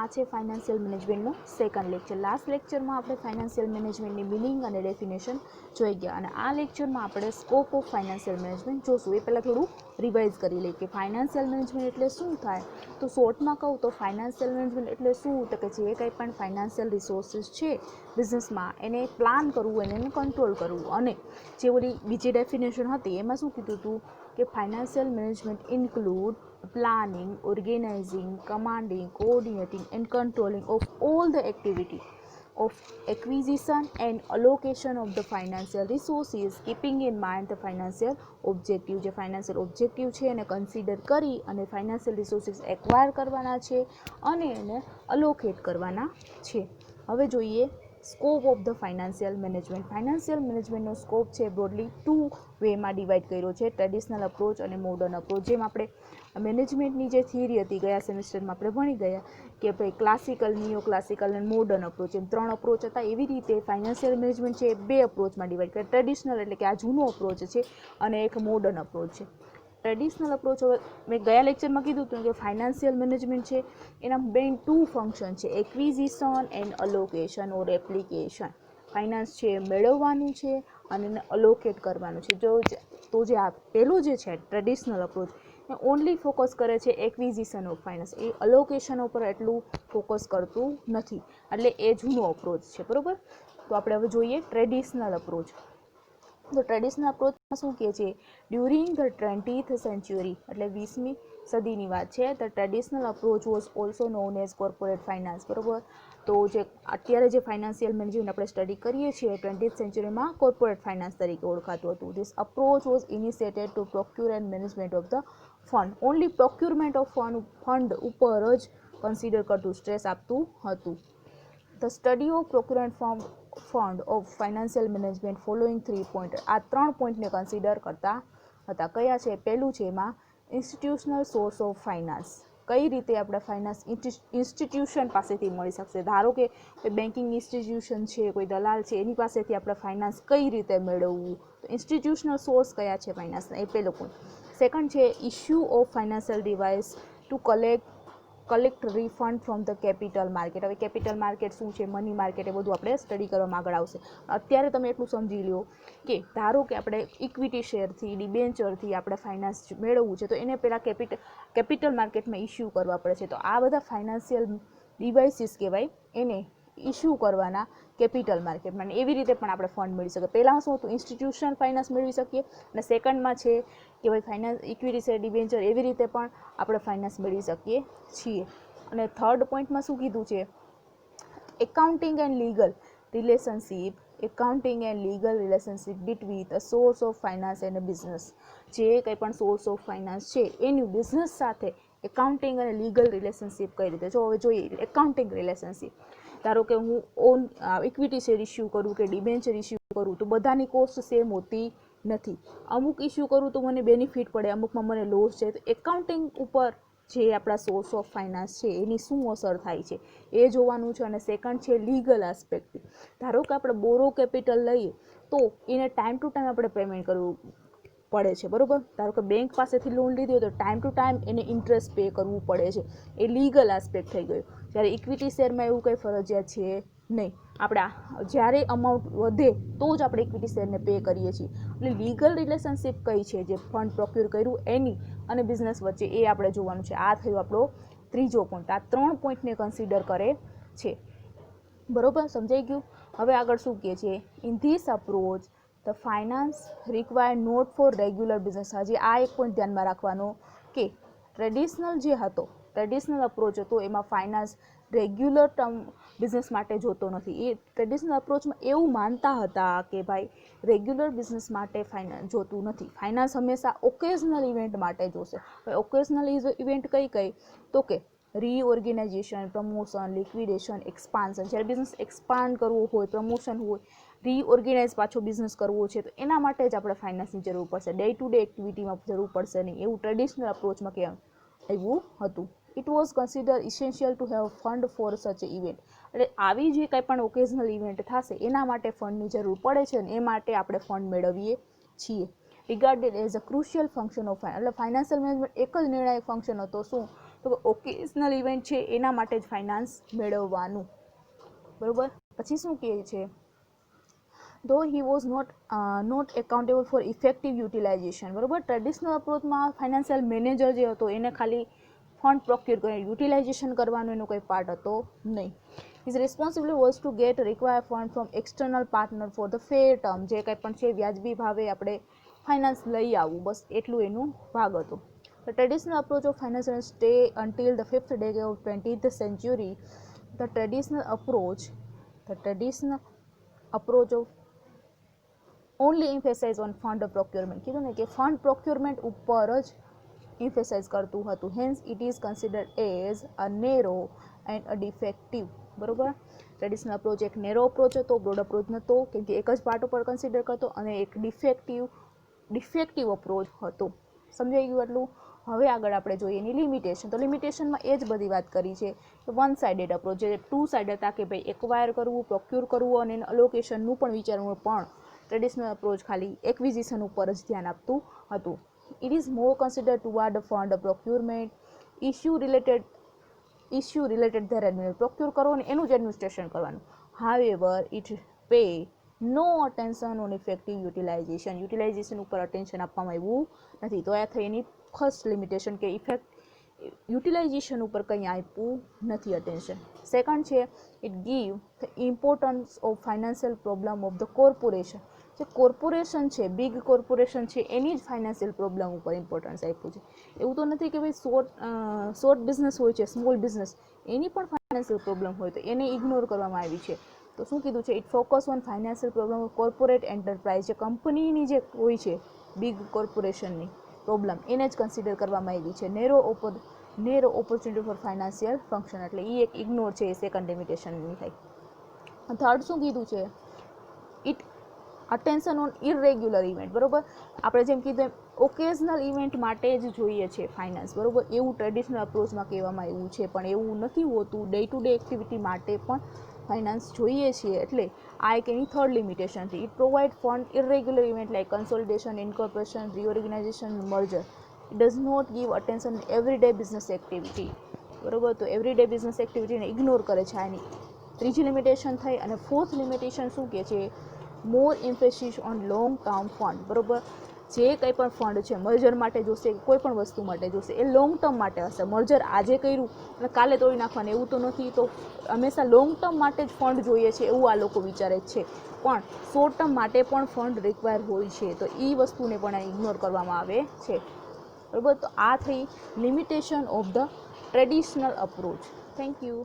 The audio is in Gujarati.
આ છે ફાઇનાન્શિયલ મેનેજમેન્ટનો સેકન્ડ લેક્ચર. લાસ્ટ લેક્ચરમાં આપણે ફાઇનાન્શિયલ મેનેજમેન્ટની મિનિંગ અને ડેફિનેશન જોઈ ગયા, અને આ લેક્ચરમાં આપણે સ્કોપ ઓફ ફાઇનાન્શિયલ મેનેજમેન્ટ જોશું. એ પહેલાં થોડું રિવાઇઝ કરી લઈએ કે ફાઇનાન્શિયલ મેનેજમેન્ટ એટલે શું થાય. તો શોર્ટમાં કહું તો ફાઇનાન્શિયલ મેનેજમેન્ટ એટલે શું, તો કે જે કંઈ પણ ફાઇનાન્શિયલ રિસોર્સિસ છે બિઝનેસમાં એને પ્લાન કરવું અને એને કંટ્રોલ કરવું. અને જે ઓલી બીજી ડેફિનેશન હતી એમાં શું કીધું હતું કે financial management include planning, organizing, commanding, coordinating and controlling of all the activity of acquisition and allocation of the financial resources, keeping in mind the financial objective. જે financial objective છે એને કન્સિડર કરી અને financial resources એક્વાયર કરવાના છે અને એને અલોકેટ કરવાના છે. હવે જોઈએ scope of the financial management. Financial મેનેજમેન્ટનો સ્કોપ છે બ્રોડલી 2 વેમાં ડિવાઈડ કર્યો છે, ટ્રેડિશનલ અપ્રોચ અને મોડર્ન અપ્રોચ. જેમ આપણે મેનેજમેન્ટની જે થિયરી હતી ગયા સેમેસ્ટરમાં આપણે ભણી ગયા કે ભાઈ ક્લાસિકલ, નિયો ક્લાસિકલ અને મોડર્ન અપ્રોચ, એમ 3 અપ્રોચ હતા. એવી રીતે ફાઇનાન્શિયલ મેનેજમેન્ટ છે એ 2 અપ્રોચમાં ડિવાઈડ કરે. ટ્રેડિશનલ એટલે કે આ જૂનો અપ્રોચ છે અને એક મોડર્ન અપ્રોચ છે. ટ્રેડિશનલ અપ્રોચ, હવે મેં ગયા લેક્ચરમાં કીધું હતું કે ફાઇનાન્શિયલ મેનેજમેન્ટ છે એના મેઇન 2 ફંક્શન છે, acquisition and allocation or application. Finance છે મેળવવાનું છે અને એને અલોકેટ કરવાનું છે. તો જે આ પહેલું જે છે ટ્રેડિશનલ અપ્રોચ એ ઓનલી ફોકસ કરે છે acquisition of finance, A allocation ઉપર એટલું ફોકસ કરતું નથી, એટલે એ જૂનો અપ્રોચ છે. બરાબર. તો આપણે હવે જોઈએ ટ્રેડિશનલ અપ્રોચ. તો ટ્રેડિશનલ અપ્રોચમાં શું કહે છે, ડ્યુરિંગ ધ 20th સેન્ચુરી એટલે 20મી સદીની વાત છે, the traditional approach was also known as corporate finance. બરાબર. તો જે અત્યારે જે ફાઇનાન્શિયલ મેનેજમેન્ટ આપણે સ્ટડી કરીએ છીએ 20th સેન્ચુરીમાં કોર્પોરેટ ફાઇનાન્સ તરીકે ઓળખાતું હતું. This approach was initiated to procure and management of the fund. Only procurement of fund ઉપર જ કન્સિડર કરતું, સ્ટ્રેસ આપતું હતું. The study of procurement fund of financial management following 3 point. આ 3 પોઈન્ટને કન્સિડર કરતા હતા. કયા છે? પહેલું છે એમાં ઇન્સ્ટિટ્યુશનલ સોર્સ ઓફ ફાઇનાન્સ. કઈ રીતે આપણે ફાઇનાન્સ ઇન્સ્ટિટ્યુશન પાસેથી મળી શકશે. ધારો કે કોઈ બેન્કિંગ ઇન્સ્ટિટ્યુશન છે, કોઈ દલાલ છે, એની પાસેથી આપણે ફાઇનાન્સ કઈ રીતે મેળવવું. તો ઇન્સ્ટિટ્યુશનલ સોર્સ કયા છે ફાઇનાન્સના, એ પહેલો પોઈન્ટ. સેકન્ડ છે issue of financial device to collect refund from the capital market. હવે કેપિટલ માર્કેટ શું છે, મની માર્કેટ, એ બધું આપણે સ્ટડી કરવામાં આગળ આવશે. અત્યારે તમે એટલું સમજી લો કે ધારો કે આપણે ઇક્વિટી શેરથી, ડિબેન્ચરથી આપણે ફાઇનાન્સ મેળવવું છે, તો એને પહેલાં કેપિટલ માર્કેટમાં ઇશ્યુ કરવા પડે છે. તો આ બધા ફાઇનાન્શિયલ ડિવાઇસીસ કહેવાય, એને ઇશ્યુ કરવાના કેપિટલ માર્કેટમાં. એવી રીતે પણ આપણે ફંડ મેળવી શકીએ. પહેલાં શું હતું, ઇન્સ્ટિટ્યુશનલ ફાઇનાન્સ મેળવી શકીએ, અને સેકન્ડમાં છે કે ભાઈ ફાઇનાન્સ ઇક્વિટી શેર, ડિબેન્ચર, એવી રીતે પણ આપણે ફાઇનાન્સ મેળવી શકીએ છીએ. અને થર્ડ પોઈન્ટમાં શું કીધું છે, accounting and legal relationship. Accounting and legal relationship between the source of finance and business. જે કંઈ પણ સોર્સ ઓફ ફાઇનાન્સ છે એનું બિઝનેસ સાથે એકાઉન્ટિંગ અને લીગલ રિલેશનશીપ કઈ રીતે. જો હવે જોઈએ એકાઉન્ટિંગ રિલેશનશીપ. ધારો કે હું ઇક્વિટી શેર ઇસ્યુ કરું કે ડિબેન્ચર ઇસ્યુ કરું, તો બધાની કોસ્ટ સેમ હોતી નથી. અમુક ઇસ્યુ કરું તો મને બેનિફિટ પડે, અમુકમાં મને લોસ છે. તો એકાઉન્ટિંગ ઉપર જે આપણા સોર્સ ઓફ ફાઇનાન્સ છે એની શું અસર થાય છે એ જોવાનું છે. અને સેકન્ડ છે લીગલ આસ્પેક્ટ. ધારો કે આપણે બોરો કેપિટલ લઈએ તો એને ટાઈમ ટુ ટાઈમ આપણે પેમેન્ટ કરવું પડે છે. બરાબર. ધારો કે બેંક પાસેથી લોન લીધી હોય તો ટાઈમ ટુ ટાઈમ એને ઇન્ટરેસ્ટ પે કરવું પડે છે. એ લીગલ આસ્પેક્ટ થઈ ગયું. જ્યારે ઇક્વિટી શેરમાં એવું કંઈ ફરજિયાત છે નહીં. આપણે જ્યારે અમાઉન્ટ વધે તો જ આપણે ઇક્વિટી શેરને પે કરીએ છીએ. એટલે લીગલ રિલેશનશીપ કઈ છે, જે ફંડ પ્રોક્યુર કર્યું એની અને બિઝનેસ વચ્ચે, એ આપણે જોવાનું છે. આ થયો આપણો ત્રીજો પોઈન્ટ. આ 3 પોઈન્ટને કન્સિડર કરે છે. બરોબર, સમજાઈ ગયું. હવે આગળ શું કહે છે, in this approach the finance require not for regular business. હજી આ એક પોઈન્ટ ધ્યાનમાં રાખવાનો કે ટ્રેડિશનલ જે હતો, ટ્રેડિશનલ અપ્રોચ હતો, એમાં ફાઇનાન્સ રેગ્યુલર ટર્મ બિઝનેસ માટે જોતો નથી. એ ટ્રેડિશનલ અપ્રોચમાં એવું માનતા હતા કે ભાઈ રેગ્યુલર બિઝનેસ માટે ફાઇનાન્સ જોતું નથી. ફાઇનાન્સ હંમેશા ઓકેઝનલ ઇવેન્ટ માટે જોશે. ઓકેઝનલ ઇવેન્ટ કઈ કઈ, તો કે રીઓર્ગેનાઇઝેશન, પ્રમોશન, લિક્વિડેશન, એક્સપાન્શન. જ્યારે બિઝનેસ એક્સપાન્ડ કરવું હોય, પ્રમોશન હોય, રીઓર્ગેનાઇઝ પાછો બિઝનેસ કરવો છે, તો એના માટે જ આપણે ફાઇનાન્સની જરૂર પડશે. ડે ટુ ડે એક્ટિવિટીમાં જરૂર પડશે નહીં. એવું ટ્રેડિશનલ અપ્રોચમાં કેમ આવ્યું હતું. It was consider essential to have fund for such event. એટલે આવી જે કંઈ પણ ઓકેઝનલ ઇવેન્ટ થશે એના માટે ફંડની જરૂર પડે છે, અને એ માટે આપણે ફંડ મેળવીએ છીએ. Regarded as a crucial function of finance. એટલે ફાઇનાન્શિયલ મેનેજમેન્ટ એક જ નિર્ણાયક ફંક્શન હતો, શું તો ઓકેશનલ ઇવેન્ટ છે એના માટે જ ફાઇનાન્સ મેળવવાનું, બરાબર. પછી શું કહે છે, though he was not accountable for effective utilization, બરાબર. ટ્રેડિશનલ અપ્રોચમાં ફાઇનાન્શિયલ મેનેજર જે હતો એને ખાલી ફંડ પ્રોક્યુર કરીને યુટિલાઇઝેશન કરવાનો એનો કોઈ પાર્ટ હતો નહીં. His responsibility was two gate require fund from external partner for the fair term, જે કંઈ પણ છે વ્યાજબી ભાવે આપણે ફાઇનાન્સ લઈ આવવું, બસ એટલું એનું ભાગ હતો. The traditional approach of finance will stay until the 5th decade of 20th century. The traditional approach of only emphasize on fund procurement. કીધું ને કે ફંડ પ્રોક્યુરમેન્ટ ઉપર જ emphasize કરતું હતું. Hence it is considered as a narrow and a defective, બરોબર. ટ્રેડિશનલ અપ્રોચ એક નેરો અપ્રોચ હતો, બ્રોડ અપ્રોચ નહોતો, કેમ કે એક જ પાર્ટ ઉપર કન્સિડર કરતો, અને એક ડિફેક્ટિવ અપ્રોચ હતો. સમજાઈ ગયું એટલું. હવે આગળ આપણે જોઈએ એની લિમિટેશન. તો લિમિટેશનમાં એ જ બધી વાત કરી છે કે વન સાઇડેડ અપ્રોચ, જે ટુ સાઇડ હતા કે ભાઈ એક્વાયર કરવું, પ્રોક્યુર કરવું અને એનું અલોકેશનનું પણ વિચારવું, પણ ટ્રેડિશનલ અપ્રોચ ખાલી એક્વિઝિશન ઉપર જ ધ્યાન આપતું હતું. It is more consider toward fund procurement, issue related their administration, procure કરવો ને એનું જ એડમિનિસ્ટ્રેશન કરવાનું. However it pay no attention on effective utilization ઉપર અટેન્શન આપવામાં આવ્યું નથી. તો આ થઈ એની ફર્સ્ટ લિમિટેશન કે યુટિલાઇઝેશન ઉપર કંઈ આપ્યું નથી અટેન્શન. સેકન્ડ છે, it give the importance of financial problem of the corporation. જે કોર્પોરેશન છે, બિગ કોર્પોરેશન છે, એની જ ફાઇનાન્શિયલ પ્રોબ્લેમ ઉપર ઇમ્પોર્ટન્સ આપ્યું છે. એવું તો નથી કે ભાઈ શોર્ટ બિઝનેસ હોય છે, સ્મોલ બિઝનેસ, એની પણ ફાઇનાન્શિયલ પ્રોબ્લેમ હોય તો એને ઇગ્નોર કરવામાં આવી છે. તો શું કીધું છે, it focus on financial problem of corporate enterprise, જે કંપનીની જે હોય છે બિગ કોર્પોરેશનની પ્રોબ્લેમ, એને જ કન્સિડર કરવામાં આવી છે. Narrow opportunity four financial function, એટલે એ એક ઇગ્નોર છે, એ સેકન્ડ લિમિટેશનની થાય. થર્ડ શું કીધું છે, it attention on irregular event, બરોબર. આપણે જેમ કીધું ઓકેઝનલ ઇવેન્ટ માટે જ જોઈએ છે ફાઇનાન્સ, બરોબર. એવું ટ્રેડિશનલ અપ્રોચમાં કહેવામાં આવ્યું છે, પણ એવું નથી હોતું. ડે ટુ ડે એક્ટિવિટી માટે પણ ફાઇનાન્સ જોઈએ છીએ, એટલે આ એક એની થર્ડ લિમિટેશન છે. It provide fund irregular event like consolidation, incorporation, reorganization, merger. It does not give attention everyday business activity, બરોબર. તો એવરીડે બિઝનેસ એક્ટિવિટીને ઇગ્નોર કરે છે, આની ત્રીજી લિમિટેશન થઈ. અને ફોર્થ લિમિટેશન શું કહે છે, more emphasis on long term fund, બરોબર. જે કંઈ પણ ફંડ છે, મર્જર માટે જોશે, કોઈ પણ વસ્તુ માટે જોશે, એ લોંગ ટર્મ માટે હશે. મર્જર આજે કર્યું અને કાલે તોડી નાખવાનું એવું તો નથી. તો હંમેશા લોંગ ટર્મ માટે જ ફંડ જોઈએ છે એવું આ લોકો વિચારે છે, પણ શોર્ટ ટર્મ માટે પણ ફંડ રિક્વાયર હોય છે. તો એ વસ્તુને પણ ઇગ્નોર કરવામાં આવે છે, બરાબર. તો આ થઈ limitation of the traditional approach. Thank you.